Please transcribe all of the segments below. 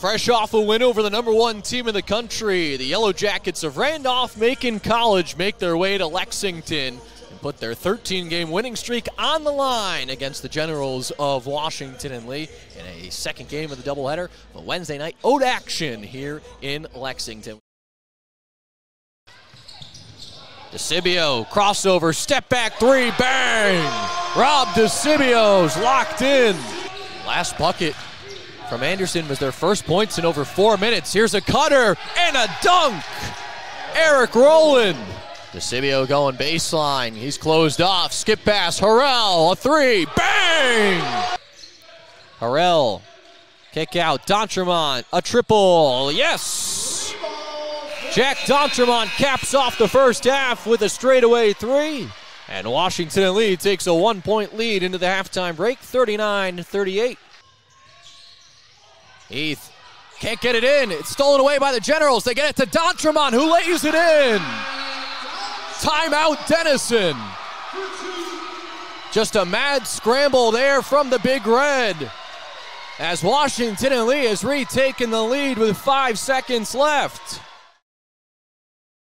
Fresh off a win over the #1 team in the country, the Yellow Jackets of Randolph-Macon College make their way to Lexington and put their 13-game winning streak on the line against the Generals of Washington and Lee in a second game of the doubleheader, a Wednesday night ode action here in Lexington. DeCibio, crossover, step back three, bang! Rob DeCibio's locked in. Last bucket from Anderson was their first points in over 4 minutes. Here's a cutter and a dunk. Eric Rowland. DeCibio going baseline. He's closed off. Skip pass. Harrell, a three. Bang! Harrell, kick out. D'Entremont, a triple. Yes! Jack D'Entremont caps off the first half with a straightaway three. And Washington and Lee takes a 1-point lead into the halftime break, 39-38. Heath can't get it in. It's stolen away by the Generals. They get it to D'Entremont, who lays it in. Timeout Denison. Just a mad scramble there from the Big Red as Washington and Lee has retaken the lead with 5 seconds left.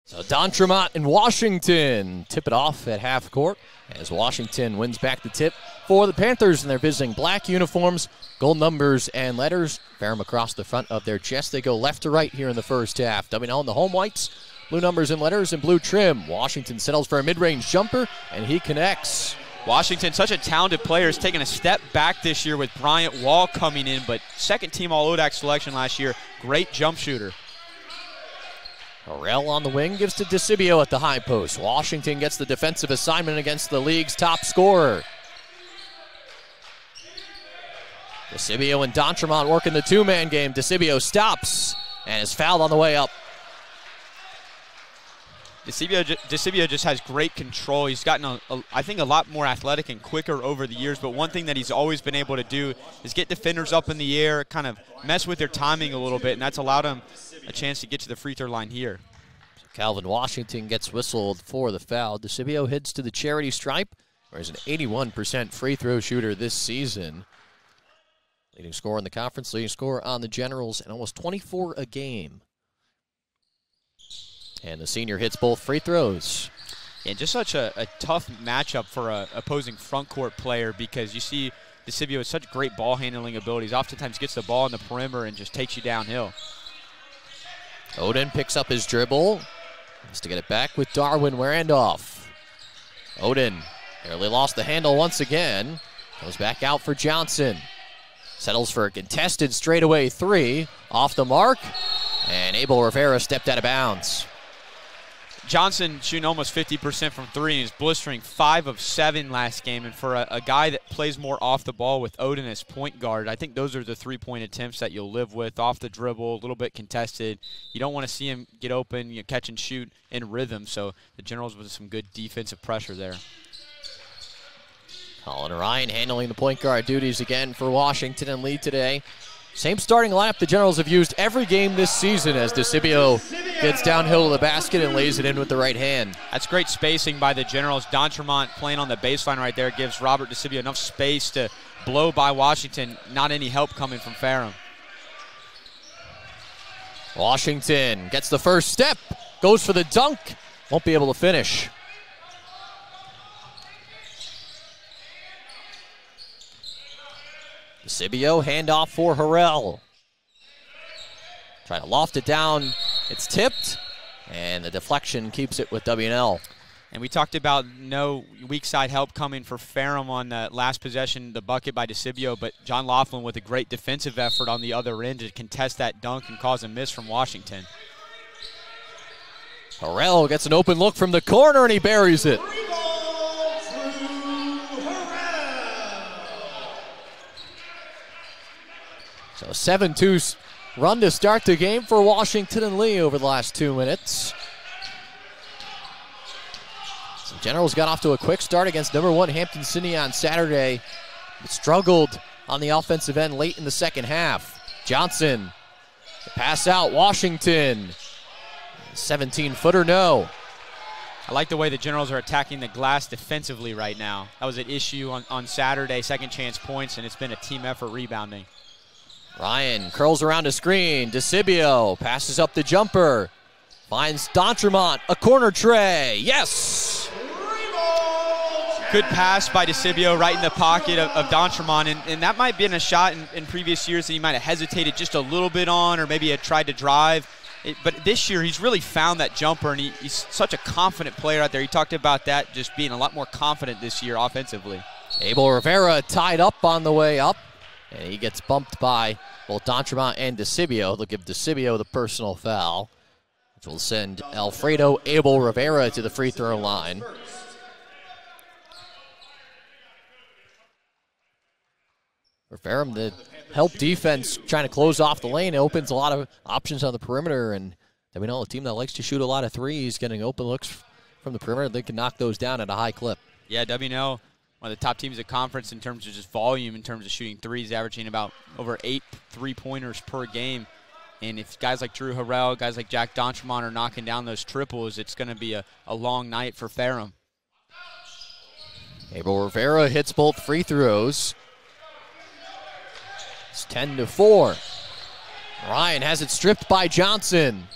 So D'Entremont and Washington tip it off at half court as Washington wins back the tip for the Panthers, and they're visiting black uniforms, gold numbers and letters. Ferrum across the front of their chest. They go left to right here in the first half. W&L in the home whites, blue numbers and letters and blue trim. Washington settles for a mid-range jumper, and he connects. Washington, such a talented player, has taken a step back this year with Bryant Wall coming in, but second-team All-ODAC selection last year. Great jump shooter. Harrell on the wing gives to DeCibio at the high post. Washington gets the defensive assignment against the league's top scorer. DeCibio and D'Entremont working the two-man game. DeCibio stops and is fouled on the way up. DeCibio just has great control. He's gotten, I think, a lot more athletic and quicker over the years, but one thing that he's always been able to do is get defenders up in the air, kind of mess with their timing a little bit, and that's allowed him a chance to get to the free throw line here. So Calvin Washington gets whistled for the foul. DeCibio heads to the charity stripe, where he's an 81% free throw shooter this season. Leading scorer in the conference, leading scorer on the Generals, and almost 24 a game. And the senior hits both free throws. And just such a tough matchup for an opposing front court player, because you see DeCibio has such great ball handling abilities. Oftentimes gets the ball in the perimeter and just takes you downhill. Oden picks up his dribble. Has to get it back with Darwin Randolph. Oden nearly lost the handle once again. Goes back out for Johnson. Settles for a contested straightaway three. Off the mark. And Abel Rivera stepped out of bounds. Johnson shooting almost 50% from three, and he's blistering 5 of 7 last game. And for a guy that plays more off the ball with Oden as point guard, I think those are the three-point attempts that you'll live with. Off the dribble, a little bit contested. You don't want to see him get open, catch and shoot in rhythm. So the Generals with some good defensive pressure there. Colin Ryan handling the point guard duties again for Washington and Lee today. Same starting lineup the Generals have used every game this season as DeCibio gets downhill to the basket and lays it in with the right hand. That's great spacing by the Generals. D'Entremont playing on the baseline right there gives Robert DeCibio enough space to blow by Washington. Not any help coming from Ferrum. Washington gets the first step, goes for the dunk, won't be able to finish. DeCibio, handoff for Harrell. Trying to loft it down. It's tipped, and the deflection keeps it with W&L. And we talked about no weak side help coming for Ferrum on the last possession, the bucket by DeCibio, but John Laughlin with a great defensive effort on the other end to contest that dunk and cause a miss from Washington. Harrell gets an open look from the corner, and he buries it. So 7-2 run to start the game for Washington and Lee over the last 2 minutes. So Generals got off to a quick start against #1 Hampton-Sydney on Saturday, but struggled on the offensive end late in the second half. Johnson, the pass out, Washington. 17-footer, no. I like the way the Generals are attacking the glass defensively right now. That was an issue on Saturday, second chance points, and it's been a team effort rebounding. Ryan curls around a screen. DeCibio passes up the jumper. Finds D'Entremont, a corner tray. Yes! Good pass by DeCibio right in the pocket of D'Entremont, and that might have been a shot in previous years that he might have hesitated just a little bit on, or maybe had tried to drive. But this year he's really found that jumper, and he's such a confident player out there. He talked about that, just being a lot more confident this year offensively. Abel Rivera tied up on the way up, and he gets bumped by both D'Entremont and DeCibio. They'll give DeCibio the personal foul, which will send Alfredo Abel Rivera to the free throw line. For Ferrum, the help defense trying to close off the lane. It opens a lot of options on the perimeter, and we know a team that likes to shoot a lot of threes, getting open looks from the perimeter, they can knock those down at a high clip. Yeah, WNL, one of the top teams in the conference in terms of just volume, in terms of shooting threes, averaging about over 8 3-pointers per game. And if guys like Drew Harrell, guys like Jack D'Entremont are knocking down those triples, it's going to be a long night for Ferrum. Abel Rivera hits both free throws. It's 10-4. Ryan has it stripped by Johnson.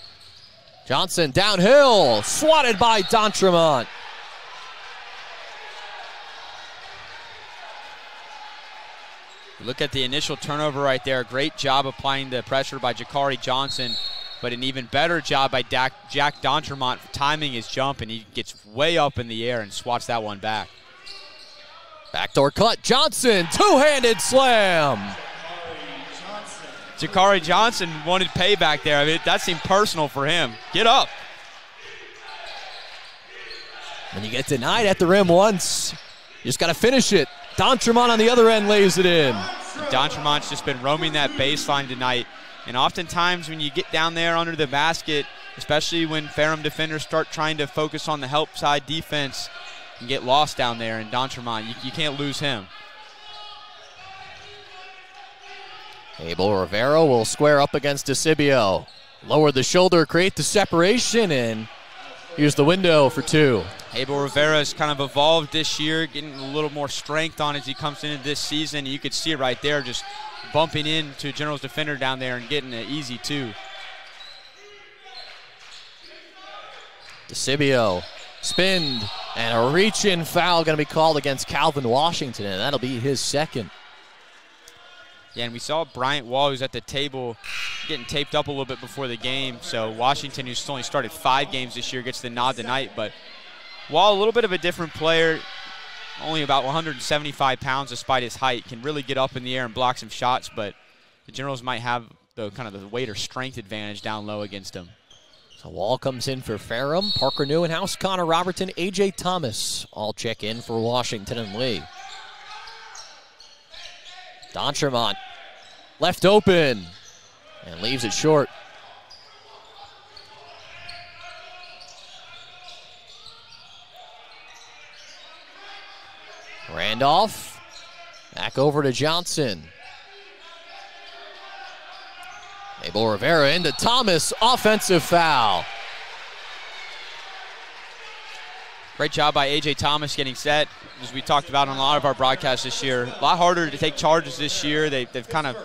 Johnson downhill, swatted by D'Entremont. Look at the initial turnover right there. Great job applying the pressure by Jakari Johnson, but an even better job by Jack D'Entremont timing his jump, and he gets way up in the air and swats that one back. Backdoor cut, Johnson, two-handed slam. Jakari Johnson wanted payback there. I mean, that seemed personal for him. Get up. When you get denied at the rim once, you just got to finish it. D'Entremont on the other end lays it in. D'Entremont's just been roaming that baseline tonight. And oftentimes when you get down there under the basket, especially when Ferrum defenders start trying to focus on the help side defense, you get lost down there. And D'Entremont, you can't lose him. Abel Rivera will square up against DeCibio. Lower the shoulder, create the separation, and here's the window for two. Abel Rivera has kind of evolved this year, getting a little more strength on as he comes into this season. You could see it right there, just bumping into General's defender down there and getting an easy two. DeCibio spinned, and a reach-in foul going to be called against Calvin Washington, and that'll be his second. Yeah, and we saw Bryant Wall, who's at the table, getting taped up a little bit before the game. So Washington, who's only started 5 games this year, gets the nod tonight. But Wall, a little bit of a different player, only about 175 pounds despite his height, can really get up in the air and block some shots. But the Generals might have the kind of the weight or strength advantage down low against him. So Wall comes in for Ferrum. Parker Neuenhouse, Connor Robertson, A.J. Thomas all check in for Washington and Lee. D'Entremont left open and leaves it short. Randolph back over to Johnson. Abel Rivera into Thomas, offensive foul. Great job by A.J. Thomas getting set, as we talked about on a lot of our broadcasts this year. A lot harder to take charges this year. They've kind of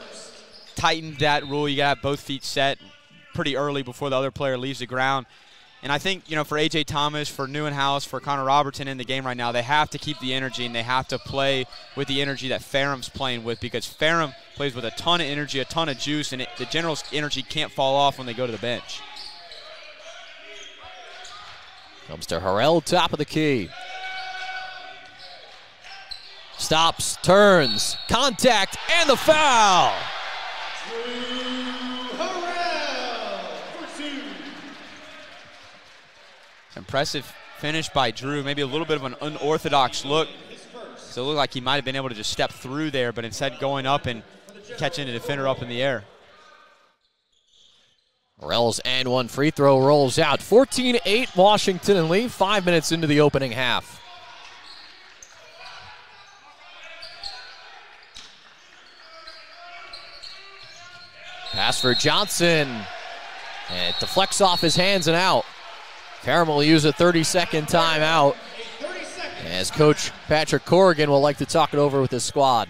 tightened that rule. You got to have both feet set pretty early before the other player leaves the ground. And I think, for A.J. Thomas, for Neuenhouse, for Connor Robertson in the game right now, they have to keep the energy, and they have to play with the energy that Ferrum's playing with, because Ferrum plays with a ton of energy, a ton of juice, and the Generals' energy can't fall off when they go to the bench. Comes to Harrell, top of the key. Stops, turns, contact, and the foul. Impressive finish by Drew. Maybe a little bit of an unorthodox look. So it looked like he might have been able to just step through there, but instead going up and catching the defender up in the air. Harrell's and one free throw rolls out. 14-8 Washington and Lee, 5 minutes into the opening half. Pass for Johnson. And it deflects off his hands and out. Ferrum will use a 30-second timeout, as Coach Patrick Corrigan will like to talk it over with his squad.